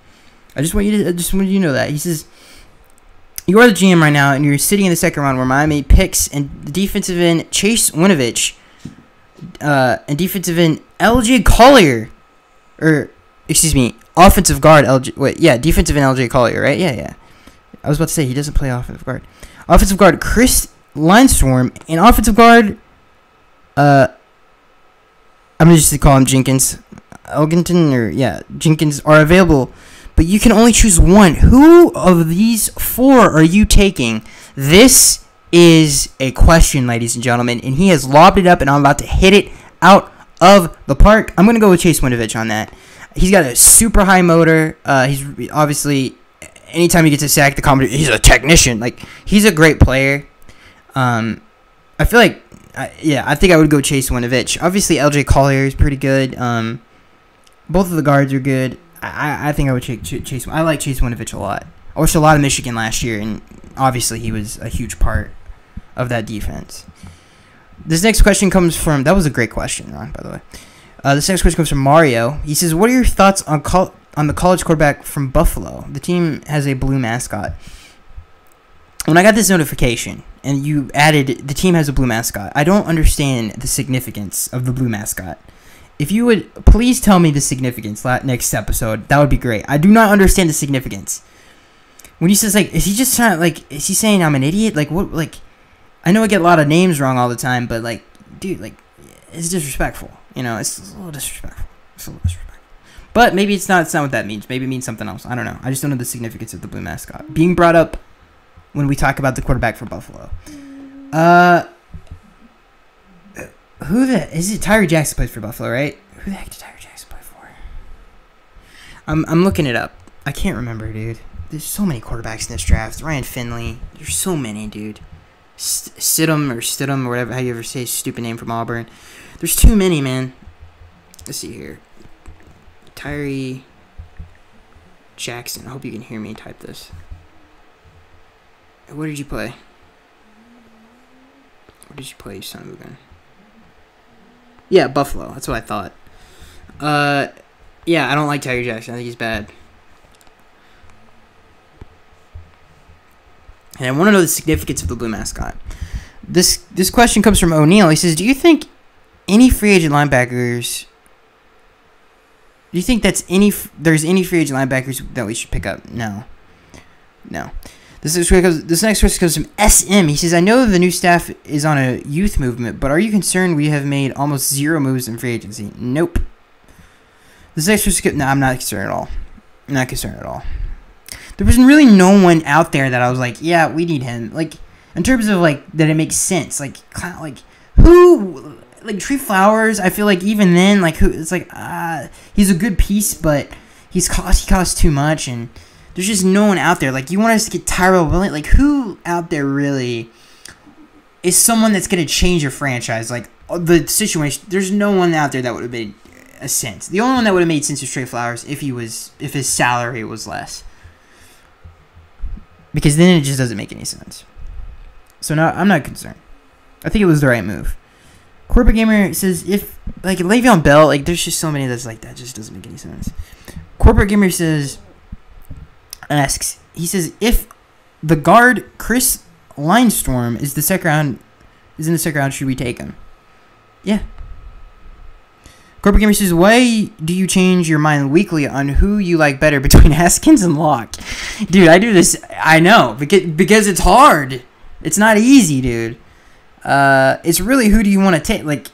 I just want you to know that. He says you are the GM right now, and you're sitting in the second round where Miami picks and defensive end Chase Winovich, and defensive end LJ Collier, or excuse me. Offensive guard, defensive end LJ Collier, right? Yeah. I was about to say, he doesn't play offensive guard. Offensive guard, Chris Linestorm, and offensive guard, I'm going to just call him Jenkins. Jenkins are available, but you can only choose one. Who of these 4 are you taking? This is a question, ladies and gentlemen, and he has lobbed it up, and I'm about to hit it out of the park. I'm going to go with Chase Winovich on that. He's got a super high motor. He's obviously, anytime he gets a sack, he's a technician. Like, he's a great player. I feel like, I think I would go Chase Winovich. Obviously, LJ Collier is pretty good. Both of the guards are good. I think I would take Chase. I like Chase Winovich a lot. I watched a lot of Michigan last year, and obviously he was a huge part of that defense. This next question comes from, that was a great question, Ron, by the way. This next question comes from Mario. He says, what are your thoughts on the college quarterback from Buffalo? The team has a blue mascot. When I got this notification, and you added, the team has a blue mascot, I don't understand the significance of the blue mascot. If you would please tell me the significance next episode, that would be great. I do not understand the significance. When he says, like, is he just trying, like, is he saying I'm an idiot? Like, what, like, I know I get a lot of names wrong all the time, but, like, dude, like, it's disrespectful. You know, it's a little disrespectful. But maybe it's not what that means. Maybe it means something else. I don't know. I just don't know the significance of the blue mascot being brought up when we talk about the quarterback for Buffalo. Who the is it? Tyree Jackson plays for Buffalo, right? Who the heck did Tyree Jackson play for? I'm looking it up. I can't remember, dude. There's so many quarterbacks in this draft. Ryan Finley. There's so many, dude. Stidham or whatever, how you ever say his stupid name from Auburn. There's too many, man. Let's see here. Tyree Jackson. I hope you can hear me type this. Where did you play? Where did you play, you son of a gun? Yeah, Buffalo. That's what I thought. Yeah, I don't like Tyree Jackson. I think he's bad. And I want to know the significance of the blue mascot. This question comes from O'Neill. He says, do you think any free agent linebackers... Do you think there's any free agent linebackers that we should pick up? No. No. This next question comes from SM. He says, I know the new staff is on a youth movement, but are you concerned we have made almost 0 moves in free agency? Nope. This next question... No, I'm not concerned at all. I'm not concerned at all. There was really no one out there that I was like, yeah, we need him. Like, in terms of, like, that it makes sense. Like who... Like, Trey Flowers, I feel like even then, like, who... It's like, he's a good piece, but he costs too much, and there's just no one out there. Like, you want us to get Tyrell Williams? Like, who out there really is someone that's going to change your franchise? Like, the situation... There's no one out there that would have made a sense. The only one that would have made sense was Trey Flowers if his salary was less. Because then it just doesn't make any sense. So no, I'm not concerned. I think it was the right move. Corporate Gamer says if like Le'Veon Bell, like there's just so many that's like that just doesn't make any sense. Corporate Gamer asks, he says if the guard Chris Linestorm is in the second round, should we take him? Yeah. Corporate Gamer says, why do you change your mind weekly on who you like better between Haskins and Locke? Dude, I do this. I know. Because it's hard. It's not easy, dude. It's really who do you want to take? Like,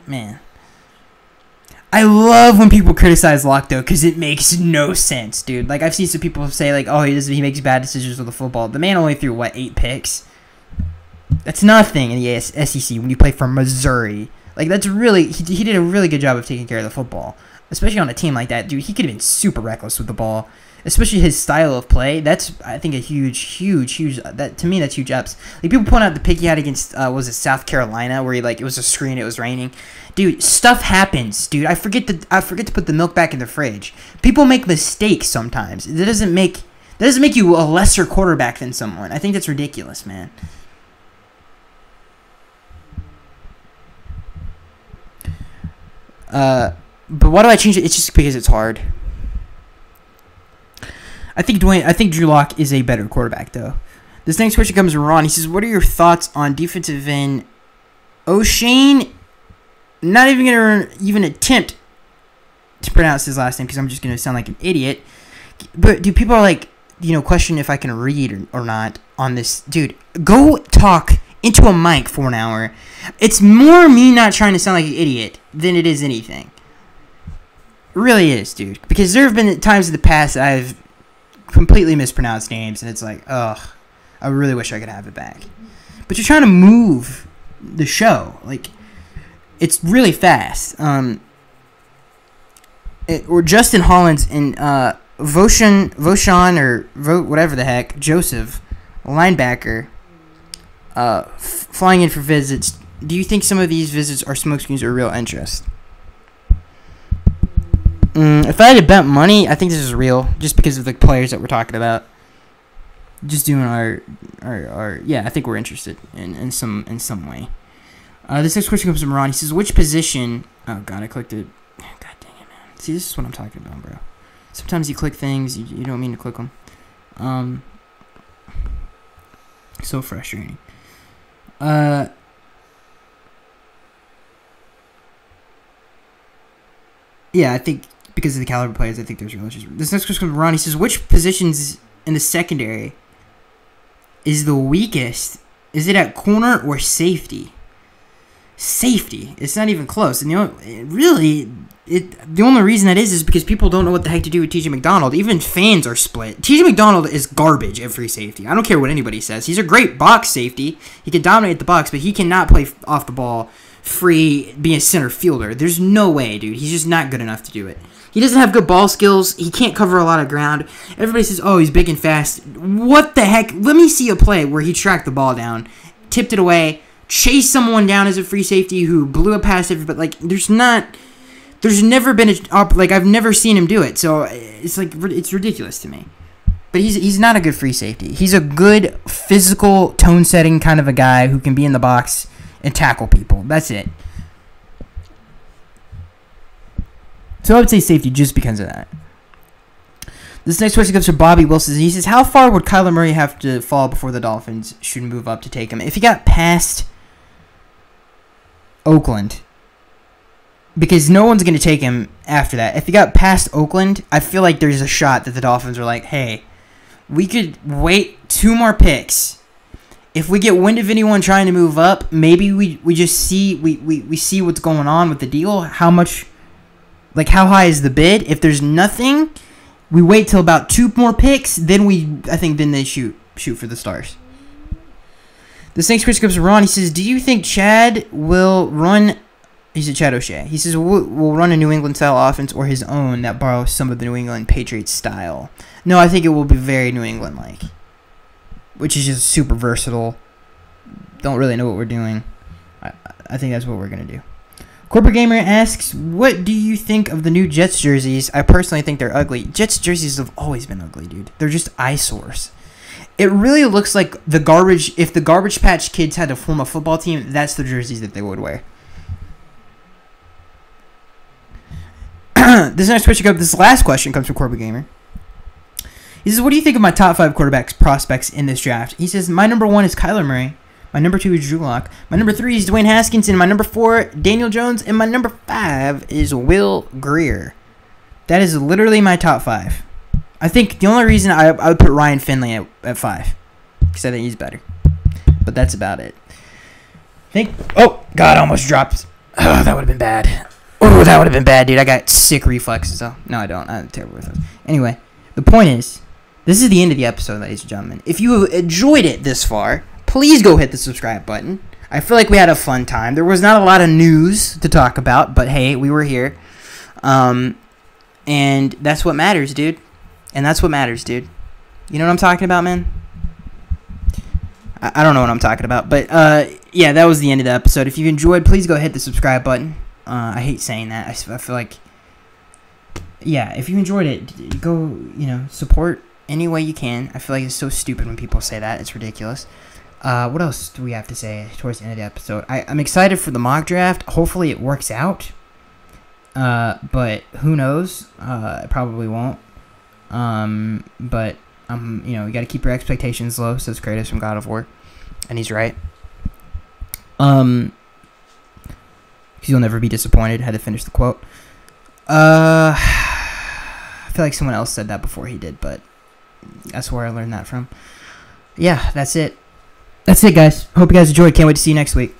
man. I love when people criticize Locke, though, because it makes no sense, dude. Like, I've seen some people say, like, oh, he makes bad decisions with the football. The man only threw, what, 8 picks? That's nothing in the SEC when you play for Missouri. Like, that's really... He did a really good job of taking care of the football. Especially on a team like that. Dude, he could have been super reckless with the ball. Especially his style of play. That's, I think, a huge... That to me, that's huge ups. Like, people point out the pick he had against, was it South Carolina? Where he, like, it was a screen, it was raining. Dude, stuff happens, dude. I forget to put the milk back in the fridge. People make mistakes sometimes. That doesn't make you a lesser quarterback than someone. I think that's ridiculous, man. But why do I change it? It's just because it's hard. I think Drew Lock is a better quarterback, though. This next question comes from Ron. He says, what are your thoughts on defensive end O'Shane? Not even going to even attempt to pronounce his last name because I'm just going to sound like an idiot. But, dude, people are like, question if I can read or not on this. Dude, go talk into a mic for an hour. It's more me not trying to sound like an idiot than it is anything. It really is, dude. Because there have been times in the past that I've completely mispronounced names, and it's like, ugh, I really wish I could have it back. But you're trying to move the show. Like, it's really fast. Or Justin Hollins and Voshan or whatever the heck, Joseph, linebacker, flying in for visits. Do you think some of these visits are smokescreens or real interest? If I had to bet money, I think this is real, just because of the players that we're talking about. Just doing our yeah, I think we're interested in some way. This next question comes from Ron. He says, which position... Oh, God, I clicked it. God dang it, man. See, this is what I'm talking about, bro. Sometimes you click things, you don't mean to click them. So frustrating. Yeah, I think because of the caliber players, I think there's real issues. This next question comes from Ron. He says, which positions in the secondary is the weakest? Is it at corner or safety? Safety. It's not even close. And the only reason that is because people don't know what the heck to do with TJ McDonald. Even fans are split. TJ McDonald is garbage at free safety. I don't care what anybody says. He's a great box safety. He can dominate the box, but he cannot play off the ball free, be a center fielder. There's no way, dude. He's just not good enough to do it. He doesn't have good ball skills. He can't cover a lot of ground. Everybody says, oh, he's big and fast. What the heck? Let me see a play where he tracked the ball down, tipped it away, chased someone down as a free safety who blew it past everybody. Like, there's never been I've never seen him do it. So it's like, it's ridiculous to me. But he's not a good free safety. He's a good physical, tone-setting kind of a guy who can be in the box and tackle people. That's it. So I would say safety just because of that. This next question comes from Bobby Wilson. He says, how far would Kyler Murray have to fall before the Dolphins should move up to take him? If he got past Oakland, because no one's going to take him after that. If he got past Oakland, I feel like there's a shot that the Dolphins are like, hey, we could wait 2 more picks. If we get wind of anyone trying to move up, maybe we just see we see what's going on with the deal. How much, like how high is the bid? If there's nothing, we wait till about 2 more picks. Then then they shoot for the stars. This next question comes from Ron. He says, do you think Chad will run? He's a Chad O'Shea. He says, will run a New England-style offense or his own that borrows some of the New England Patriots style? No, I think it will be very New England-like, which is just super versatile. Don't really know what we're doing. I think that's what we're going to do. Corporate Gamer asks, what do you think of the new Jets jerseys? I personally think they're ugly. Jets jerseys have always been ugly, dude. They're just eyesores. It really looks like the garbage. If the Garbage Patch Kids had to form a football team, that's the jerseys that they would wear. This last question comes from Corporate Gamer. He says, what do you think of my top 5 quarterbacks prospects in this draft? He says, my number 1 is Kyler Murray. My number 2 is Drew Lock. My number 3 is Dwayne Haskins. And my number 4, Daniel Jones. And my number 5 is Will Grier. That is literally my top 5. I think the only reason I would put Ryan Finley at 5. Because I think he's better. But that's about it. Oh, God, I almost dropped. Oh, that would have been bad. Oh, that would have been bad, dude. I got sick reflexes, though. No, I don't. I'm terrible with those. Anyway, the point is, this is the end of the episode, ladies and gentlemen. If you enjoyed it this far, please go hit the subscribe button. I feel like we had a fun time. There was not a lot of news to talk about, but hey, we were here. And that's what matters, dude. You know what I'm talking about, man? I don't know what I'm talking about, but yeah, that was the end of the episode. If you enjoyed, please go hit the subscribe button. I hate saying that. I feel like, yeah, if you enjoyed it, go, support any way you can. I feel like it's so stupid when people say that. It's ridiculous. What else do we have to say towards the end of the episode? I'm excited for the mock draft. Hopefully it works out. But who knows? It probably won't. But you got to keep your expectations low, says Kratos from God of War. And he's right. Because you'll never be disappointed. Had to finish the quote. I feel like someone else said that before he did, but that's where I learned that from. Yeah, that's it. That's it, guys. Hope you guys enjoyed. Can't wait to see you next week.